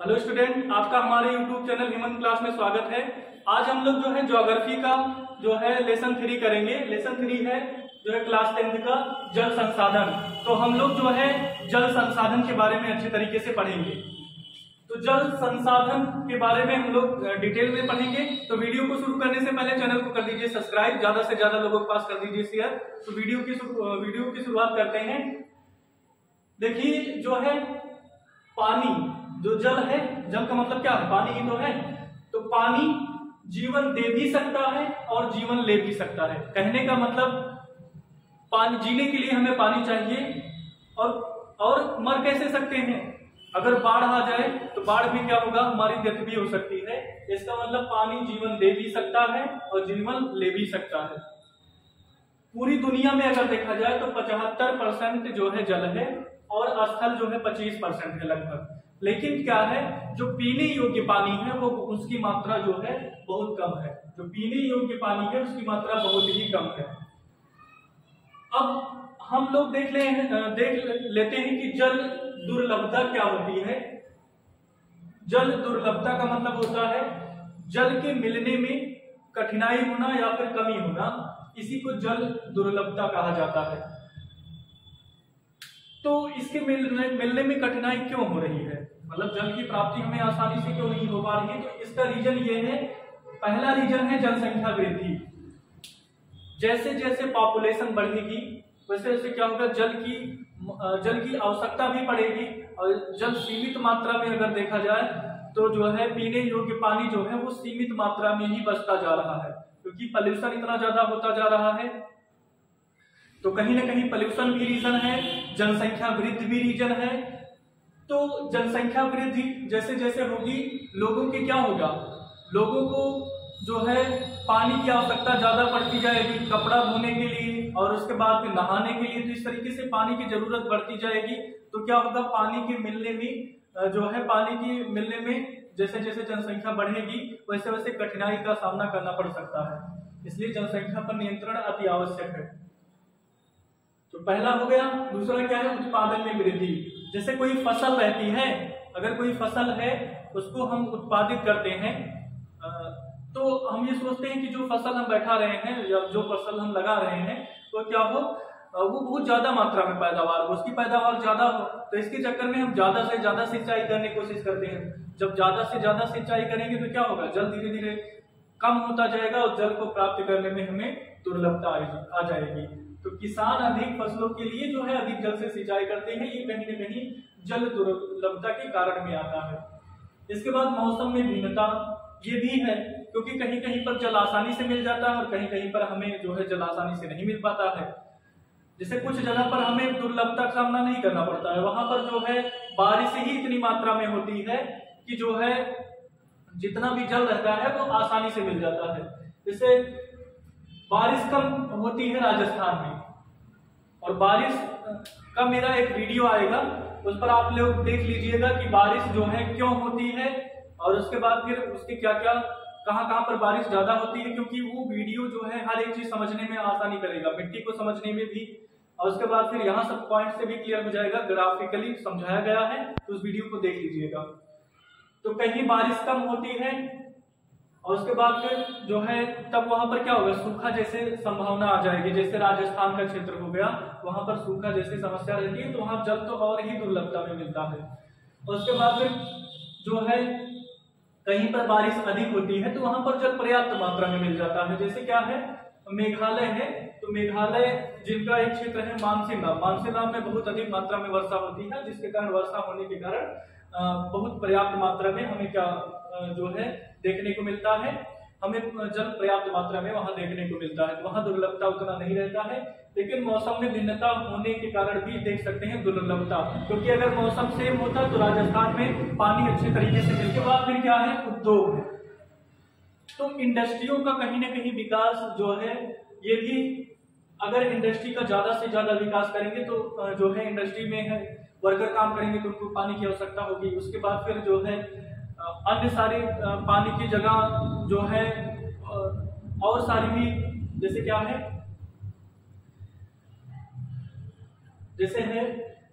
Hello student, आपका हमारे YouTube channel Hemant class में स्वागत है। आज हम लोग जो है ज्योग्राफी का जो है लेसन 3 करेंगे। लेसन 3 है जो है क्लास 10 का जल संसाधन। तो हम लोग जो है जल संसाधन के बारे में अच्छे तरीके से पढ़ेंगे। तो जल संसाधन के बारे में हम लोग डिटेल में पढ़ेंगे। तो वीडियो को शुरू करने से पहले चैनल को कर दीजिए सब्सक्राइब, ज्यादा से ज्यादा लोगों के पास कर दीजिए शेयर। तो वीडियो की शुरुआत करते हैं। देखिए जो है पानी, जो जल है, जल का मतलब क्या है? पानी ही तो है। तो पानी जीवन दे भी सकता है और जीवन ले भी सकता है। कहने का मतलब पानी, जीने के लिए हमें पानी चाहिए और मर कैसे सकते हैं? अगर बाढ़ आ जाए तो बाढ़ भी क्या होगा? हमारी डेथ भी हो सकती है। इसका मतलब पानी जीवन दे भी सकता है और जीवन ले भी सकता है। पूरी दुनिया में अगर देखा जाए तो 75% जो है जल है और स्थल जो है 25% है लगभग। लेकिन क्या है, जो पीने योग्य पानी है वो उसकी मात्रा जो है बहुत कम है। जो पीने योग्य पानी है उसकी मात्रा बहुत ही कम है। अब हम लोग देख लेते हैं कि जल दुर्लभता क्या होती है। जल दुर्लभता का मतलब होता है जल के मिलने में कठिनाई होना या फिर कमी होना, इसी को जल दुर्लभता कहा जाता है। तो इसके मिलने में कठिनाई क्यों हो रही है? मतलब जल की प्राप्ति हमें आसानी से क्यों नहीं हो पा रही है? तो इसका रीजन ये है, पहला रीजन है जनसंख्या वृद्धि। जैसे जैसे पॉपुलेशन बढ़ेगी वैसे वैसे क्या होगा, जल की आवश्यकता भी बढ़ेगी। और जल सीमित मात्रा में अगर देखा जाए तो जो है पीने योग्य पानी जो है वो सीमित मात्रा में ही बचता जा रहा है, क्योंकि पॉल्यूशन इतना ज्यादा होता जा रहा है। तो कहीं ना कहीं पॉल्यूशन भी रीजन है, जनसंख्या वृद्धि भी रीजन है। तो जनसंख्या वृद्धि जैसे जैसे होगी, लोगों के क्या होगा, लोगों को जो है पानी की आवश्यकता ज्यादा पड़ती जाएगी, कपड़ा धोने के लिए और उसके बाद फिर नहाने के लिए। तो इस तरीके से पानी की जरूरत बढ़ती जाएगी। तो क्या होगा, पानी के मिलने में जैसे जैसे जनसंख्या बढ़ेगी वैसे वैसे कठिनाई का सामना करना पड़ सकता है। इसलिए जनसंख्या पर नियंत्रण अति आवश्यक है। तो पहला हो गया। दूसरा क्या है, उत्पादन में वृद्धि। जैसे कोई फसल रहती है, अगर कोई फसल है उसको हम उत्पादित करते हैं, तो हम ये सोचते हैं कि जो फसल हम बैठा रहे हैं या जो फसल हम लगा रहे हैं तो क्या हो, वो बहुत ज्यादा मात्रा में पैदावार हो, उसकी पैदावार ज्यादा हो। तो इसके चक्कर में हम ज्यादा से ज्यादा सिंचाई करने की कोशिश करते हैं। जब ज्यादा से ज्यादा सिंचाई करेंगे तो क्या होगा, जल धीरे धीरे कम होता जाएगा और जल को प्राप्त करने में हमें दुर्लभता आ जाएगी। तो किसान अधिक फसलों के लिए जो है अधिक जल से सिंचाई करते हैं। ये कहीं न कहीं जल दुर्लभता के कारण में आता है। इसके बाद मौसम में भिन्नता, ये भी है, क्योंकि कहीं कहीं पर जल आसानी से मिल जाता है और कहीं कहीं पर हमें जो है जल आसानी से नहीं मिल पाता है। जैसे कुछ जगह पर हमें दुर्लभता का सामना नहीं करना पड़ता है, वहां पर जो है बारिश ही इतनी मात्रा में होती है कि जो है जितना भी जल रहता है वो आसानी से मिल जाता है। जैसे बारिश कम होती है राजस्थान में, और बारिश का मेरा एक वीडियो आएगा, उस पर आप लोग देख लीजिएगा कि बारिश जो है क्यों होती है और उसके बाद फिर उसके क्या क्या कहां पर बारिश ज्यादा होती है। क्योंकि वो वीडियो जो है हर एक चीज समझने में आसानी करेगा, मिट्टी को समझने में भी, और उसके बाद फिर यहाँ सब पॉइंट से भी क्लियर हो जाएगा, ग्राफिकली समझाया गया है। तो उस वीडियो को देख लीजिएगा। तो कहीं बारिश कम होती है और उसके बाद फिर जो है तब वहां पर क्या होगा, सूखा जैसे संभावना आ जाएगी। जैसे राजस्थान का क्षेत्र हो गया, वहां पर सूखा जैसी समस्या रहती है, तो वहां जल तो और ही दुर्लभता में मिलता है। और उसके बाद फिर जो है कहीं पर बारिश अधिक होती है तो वहां पर जल पर्याप्त मात्रा में मिल जाता है। जैसे क्या है, मेघालय है, तो मेघालय जिनका एक क्षेत्र है मानसीराम में बहुत अधिक मात्रा में वर्षा होती है, जिसके कारण वर्षा होने के कारण बहुत पर्याप्त मात्रा में हमें क्या जो है देखने को मिलता है, हमें जल पर्याप्त मात्रा में वहां देखने को मिलता है। तो वहां दुर्लभता उतना नहीं रहता है। लेकिन मौसम में भिन्नता होने के कारण भी देख सकते हैं दुर्लभता, क्योंकि अगर मौसम सेम होता तो राजस्थान में पानी अच्छे तरीके से मिलने के बाद फिर क्या है, उद्योग है। तो इंडस्ट्रियों का कहीं ना कहीं विकास जो है, ये भी अगर इंडस्ट्री का ज्यादा से ज्यादा विकास करेंगे तो जो है इंडस्ट्री में है वर्कर काम करेंगे तो उनको पानी की आवश्यकता होगी। उसके बाद फिर जो है अन्य सारी पानी की जगह जो है और सारी भी, जैसे क्या है, जैसे है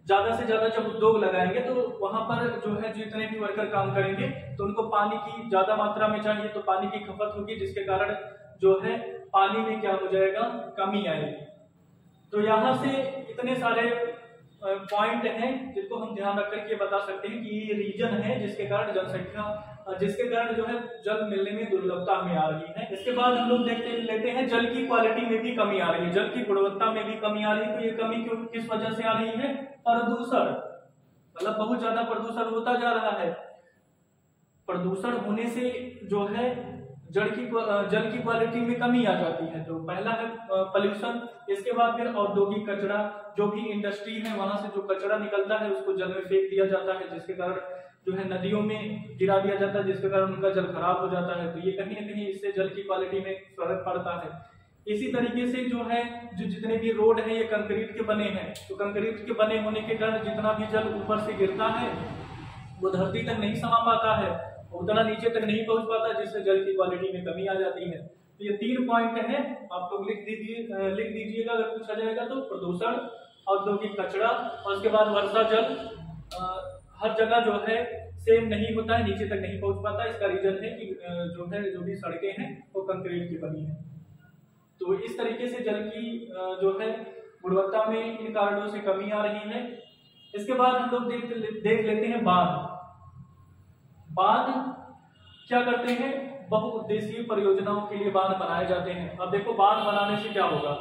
ज्यादा से ज्यादा जब उद्योग लगाएंगे तो वहां पर जो है जितने भी वर्कर काम करेंगे तो उनको पानी की ज्यादा मात्रा में चाहिए, तो पानी की खपत होगी, जिसके कारण जो है पानी में क्या हो जाएगा, कमी आएगी। तो यहाँ से इतने सारे पॉइंट हैं जिनको हम ध्यान रख करके बता सकते हैं कि ये रीजन है जिसके कारण जिसके कारण जो है जल मिलने में दुर्लभता हमें आ रही है। इसके बाद हम लोग लेते हैं जल की क्वालिटी में भी कमी आ रही है, जल की गुणवत्ता में भी कमी आ रही है। तो ये कमी किस वजह से आ रही है? प्रदूषण, मतलब बहुत ज्यादा प्रदूषण होता जा रहा है। प्रदूषण होने से जो है जल की क्वालिटी में कमी आ जाती है। तो पहला है पॉल्यूशन, इसके बाद फिर औद्योगिक कचरा, जो भी इंडस्ट्री है वहां से जो कचरा निकलता है उसको जल में फेंक दिया जाता है, जिसके कारण जो है नदियों में गिरा दिया जाता है, जिसके कारण उनका जल खराब हो जाता है। तो ये कहीं ना कहीं इससे जल की क्वालिटी में फर्क पड़ता है। इसी तरीके से जो है जितने भी रोड है ये कंक्रीट के बने हैं, तो कंक्रीट के बने होने के कारण जितना भी जल ऊपर से गिरता है वो धरती तक नहीं समा पाता है, उतना नीचे तक नहीं पहुंच पाता, जिससे जल की क्वालिटी में कमी आ जाती है। तो ये 3 पॉइंट हैं, आप लोग लिख दीजिएगा अगर पूछा जाएगा तो। प्रदूषण, औद्योगिक कचरा और उसके बाद वर्षा जल हर जगह जो है सेम नहीं होता है, नीचे तक नहीं पहुंच पाता। इसका रीजन है कि जो भी सड़कें हैं वो कंक्रीट की बनी है। तो इस तरीके से जल की जो है गुणवत्ता में इन कारणों से कमी आ रही है। इसके बाद हम लोग देख लेते हैं बांध। बांध क्या करते हैं? बहुउद्देशीय परियोजनाओं के लिए बांध बनाए जाते हैं। अब देखो बांध बनाने से क्या होगा,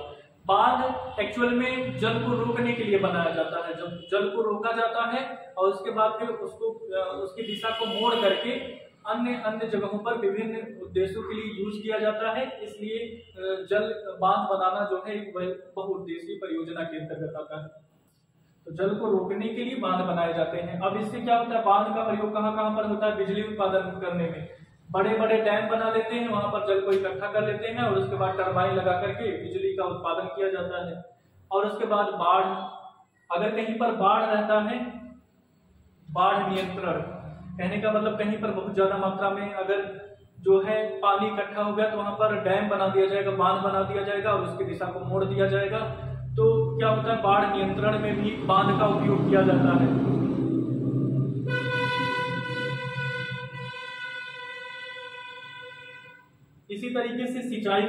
बांध एक्चुअल में जल को रोकने के लिए बनाया जाता है। जब जल को रोका जाता है और उसके बाद फिर उसकी दिशा को मोड़ करके अन्य जगहों पर विभिन्न उद्देश्यों के लिए यूज किया जाता है, इसलिए जल बांध बनाना जो है एक बहुउद्देशीय परियोजना के अंतर्गत आता है। तो जल को रोकने के लिए बांध बनाए जाते हैं। अब इससे क्या होता है, बांध का प्रयोग कहाँ कहाँ पर होता है? बिजली उत्पादन करने में। बड़े बड़े डैम बना लेते हैं, वहां पर जल को इकट्ठा कर लेते हैं और उसके बाद टरबाइन लगा करके बिजली का उत्पादन किया जाता है। और उसके बाद बाढ़, अगर कहीं पर बाढ़ रहता है, बाढ़ नियंत्रण कहने का मतलब कहीं पर बहुत ज्यादा मात्रा में अगर जो है पानी इकट्ठा हो गया तो वहां पर डैम बना दिया जाएगा, बांध बना दिया जाएगा और उसकी दिशा को मोड़ दिया जाएगा। तो क्या होता है, बाढ़ नियंत्रण में भी बांध का उपयोग किया जाता है। इसी तरीके से सिंचाई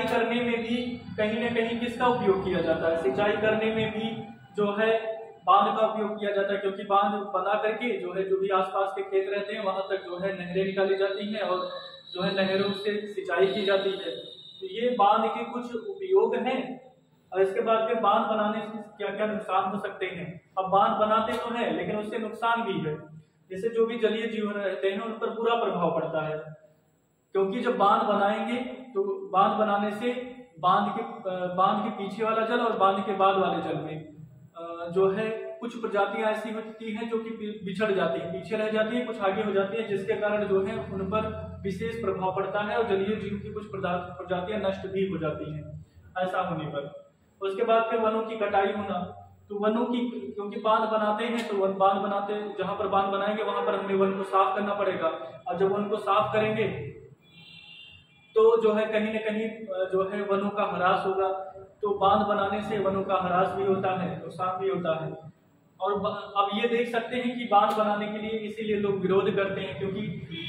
करने में भी कहीं ना कहीं किसका उपयोग किया जाता है? सिंचाई करने में भी जो है बांध का उपयोग किया जाता है, क्योंकि बांध बना करके जो है जो भी आसपास के खेत रहते हैं वहां तक जो है नहरें निकाली जाती हैं और जो है नहरों से सिंचाई की जाती है। तो ये बांध के कुछ उपयोग हैं। और इसके बाद फिर बांध बनाने से क्या क्या नुकसान हो सकते हैं? अब बांध बनाते तो हैं लेकिन उससे नुकसान भी है। जैसे जो भी जलीय जीव रहते हैं उन पर बुरा प्रभाव पड़ता है, क्योंकि जब बांध बनाएंगे तो बांध बनाने से बांध के पीछे वाला जल और बांध के बाद वाले जल में जो है कुछ प्रजातियां ऐसी होती हैं जो कि बिछड़ जाती है, पीछे रह जाती है, कुछ आगे हो जाती है, जिसके कारण जो है उन पर विशेष प्रभाव पड़ता है और जलीय जीव की कुछ प्रजातियां नष्ट भी हो जाती हैं ऐसा होने पर। उसके बाद फिर वनों की कटाई होना। तो वनों की, क्योंकि बांध बनाते हैं तो बांध बनाते जहां पर बांध बनाएंगे वहां पर हमें वन को साफ करना पड़ेगा, और जब वन को साफ करेंगे तो जो है कहीं न कहीं जो है वनों का ह्रास होगा। तो बांध बनाने से वनों का ह्रास भी होता है, नुकसान भी होता है। और अब ये देख सकते हैं कि बांध बनाने के लिए इसीलिए लोग विरोध करते हैं, क्योंकि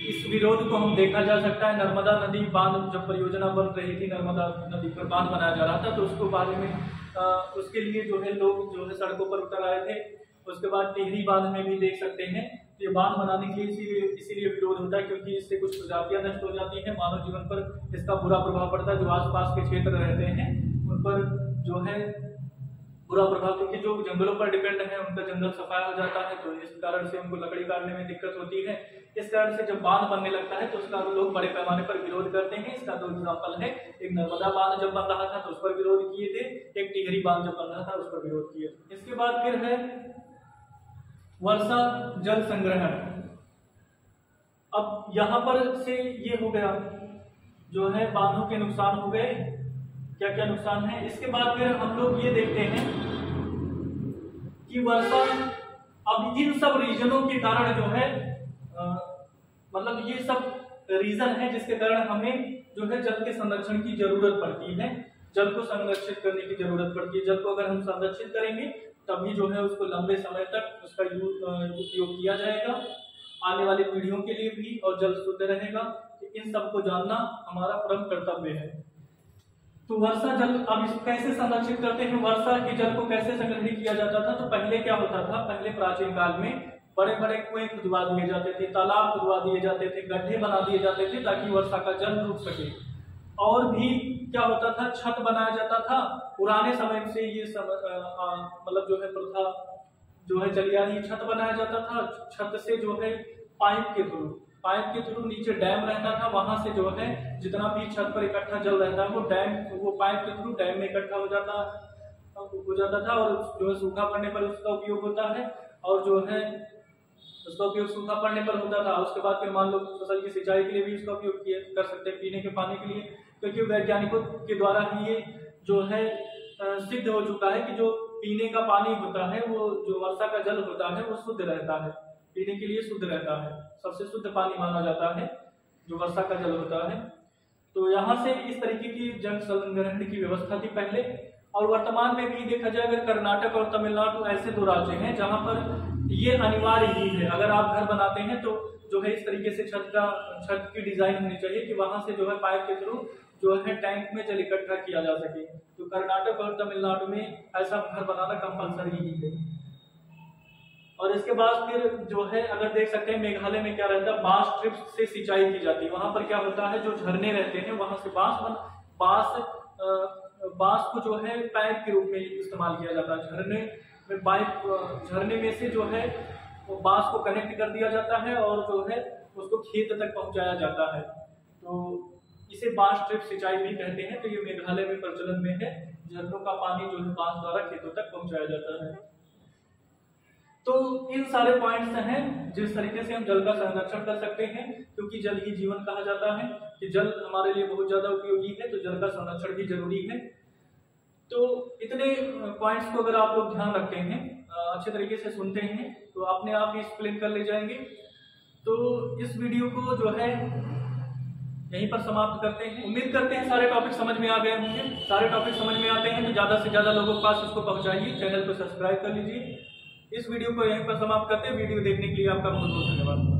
इस विरोध को हम देखा जा सकता है। नर्मदा नदी बांध जब परियोजना बन रही थी, नर्मदा नदी पर बांध बनाया जा रहा था, तो उसको बारे में उसके लिए जो है लोग जो है सड़कों पर उतर आए थे। उसके बाद टिहरी बांध में भी देख सकते हैं, ये बांध बनाने के लिए इसीलिए विरोध होता है क्योंकि इससे कुछ प्रजातियां नष्ट हो जाती हैं, मानव जीवन पर इसका बुरा प्रभाव पड़ता है। जो आसपास के क्षेत्र रहते हैं उन पर जो है बुरा प्रभाव, क्योंकि जो जंगलों पर डिपेंड है उनका जंगल सफाया हो जाता है, तो इस कारण से उनको लकड़ी काटने में दिक्कत होती है। इस कारण से जब बांध बनने लगता है तो उसका लोग बड़े पैमाने पर विरोध करते हैं। इसका 2 एग्जाम्पल है, एक नर्मदा बांध जब बन रहा था तो उस पर विरोध किए थे, एक टिहरी बांध जब बन रहा था उस पर विरोध किए थे। इसके बाद फिर है वर्षा जल संग्रहण। अब यहाँ पर से ये हो गया जो है बांधों के नुकसान हो गए, क्या क्या नुकसान है। इसके बाद फिर हम लोग ये देखते हैं कि वर्षा, अब इन सब रीजनों के कारण जो है मतलब ये सब रीजन है जिसके कारण हमें जो है जल के संरक्षण की जरूरत पड़ती है, जल को संरक्षित करने की जरूरत पड़ती है। जल को अगर हम संरक्षित करेंगे तभी जो है उसको लंबे समय तक उसका उपयोग किया जाएगा, आने वाली पीढ़ियों के लिए भी, और जल शुद्ध रहेगा। इन सबको जानना हमारा परम कर्तव्य है। तो वर्षा जल अब इस कैसे संरक्षित करते हैं, वर्षा के जल को कैसे संग्रहित किया जाता था? तो पहले क्या होता था, पहले प्राचीन काल में बड़े बड़े कुएं खुदवा दिए जाते थे, तालाब खुदवा दिए जाते थे, गड्ढे बना दिए जाते थे ताकि वर्षा का जल रुक सके। और भी क्या होता था, छत बनाया जाता था। पुराने समय से ये मतलब जो है प्रथा जो है चली आ रही, छत बनाया जाता था। छत से जो है पाइप के थ्रू नीचे डैम रहता था, वहां से जो है जितना भी छत पर इकट्ठा जल रहता है वो पाइप के थ्रू डैम में इकट्ठा हो जाता था, और जो है सूखा पड़ने पर उसका उपयोग होता है, और जो है उसका उपयोग सूखा पड़ने पर होता था। उसके बाद फिर मान लो फसल की सिंचाई के लिए भी उसका उपयोग कर सकते हैं, पीने के पानी के लिए, क्योंकि वैज्ञानिकों के द्वारा ही ये जो है सिद्ध हो चुका है कि जो पीने का पानी होता है, वो जो वर्षा का जल होता है वो शुद्ध रहता है, पीने के लिए शुद्ध रहता है, सबसे शुद्ध पानी माना जाता है जो वर्षा का जल होता है। तो यहाँ से इस तरीके की जल संग्रहण की व्यवस्था थी पहले। और वर्तमान में भी देखा जाए, अगर कर्नाटक और तमिलनाडु ऐसे दो राज्य हैं जहाँ पर ये अनिवार्य ही है, अगर आप घर बनाते हैं तो जो है इस तरीके से छत की डिजाइन होनी चाहिए कि वहां से जो है पाइप के थ्रू जो है टैंक में जल इकट्ठा किया जा सके। तो कर्नाटक और तमिलनाडु में ऐसा घर बनाना कंपलसरी ही है। और इसके बाद फिर जो है अगर देख सकते हैं मेघालय में क्या रहता है, बांस ट्रिप्स से सिंचाई की जाती है। वहां पर क्या होता है, जो झरने रहते हैं वहां से बांस को जो है पाइप के रूप में इस्तेमाल किया जाता है। झरने में से जो है वो बांस को कनेक्ट कर दिया जाता है और जो है उसको खेत तक पहुंचाया जाता है। तो इसे बांस ट्रिप सिंचाई भी कहते हैं। तो ये मेघालय में प्रचलन में है, झरनों का पानी जो है बांस द्वारा खेतों तक पहुंचाया जाता है। तो इन सारे पॉइंट्स हैं जिस तरीके से हम जल का संरक्षण कर सकते हैं, क्योंकि जल ही जीवन कहा जाता है कि जल हमारे लिए बहुत ज्यादा उपयोगी है, तो जल का संरक्षण भी जरूरी है। तो इतने पॉइंट्स को अगर आप लोग ध्यान रखते हैं, अच्छे तरीके से सुनते हैं, तो अपने आप ही एक्सप्लेन कर ले जाएंगे। तो इस वीडियो को जो है यहीं पर समाप्त करते हैं। उम्मीद करते हैं सारे टॉपिक समझ में आ गए होंगे। सारे टॉपिक समझ में आते हैं तो ज्यादा से ज्यादा लोगों के पास इसको पहुंचाइए, चैनल को सब्सक्राइब कर लीजिए। इस वीडियो को यहीं पर समाप्त करते हैं। वीडियो देखने के लिए आपका बहुत बहुत धन्यवाद।